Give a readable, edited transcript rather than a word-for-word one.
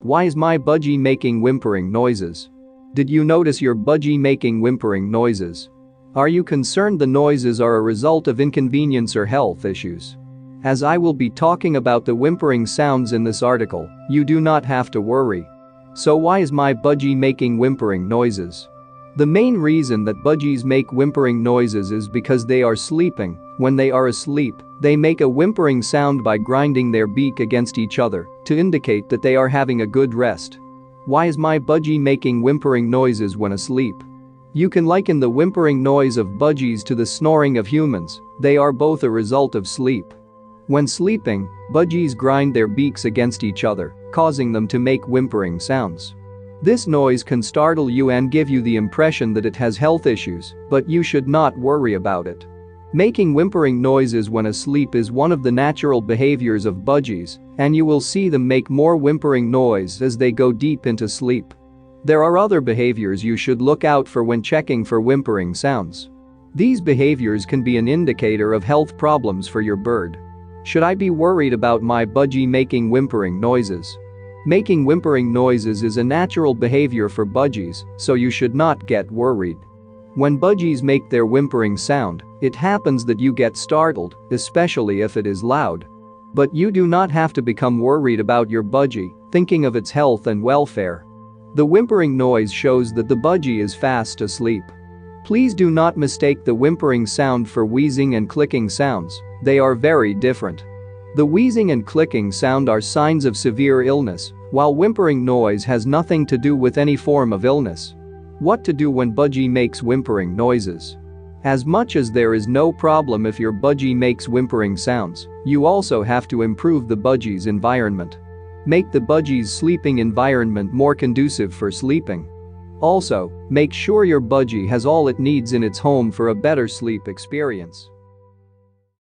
Why is my budgie making whimpering noises? Did you notice your budgie making whimpering noises? Are you concerned the noises are a result of inconvenience or health issues? As I will be talking about the whimpering sounds in this article, you do not have to worry. So why is my budgie making whimpering noises? The main reason that budgies make whimpering noises is because they are sleeping. When they are asleep, they make a whimpering sound by grinding their beak against each other to indicate that they are having a good rest. Why is my budgie making whimpering noises when asleep? You can liken the whimpering noise of budgies to the snoring of humans. They are both a result of sleep. When sleeping, budgies grind their beaks against each other, causing them to make whimpering sounds. This noise can startle you and give you the impression that it has health issues, but you should not worry about it. Making whimpering noises when asleep is one of the natural behaviors of budgies, and you will see them make more whimpering noise as they go deep into sleep. There are other behaviors you should look out for when checking for whimpering sounds. These behaviors can be an indicator of health problems for your bird. Should I be worried about my budgie making whimpering noises? Making whimpering noises is a natural behavior for budgies, so you should not get worried. When budgies make their whimpering sound, it happens that you get startled, especially if it is loud. But you do not have to become worried about your budgie, thinking of its health and welfare. The whimpering noise shows that the budgie is fast asleep. Please do not mistake the whimpering sound for wheezing and clicking sounds. They are very different. The wheezing and clicking sound are signs of severe illness, while whimpering noise has nothing to do with any form of illness. What to do when budgie makes whimpering noises? As much as there is no problem if your budgie makes whimpering sounds, you also have to improve the budgie's environment. Make the budgie's sleeping environment more conducive for sleeping. Also, make sure your budgie has all it needs in its home for a better sleep experience.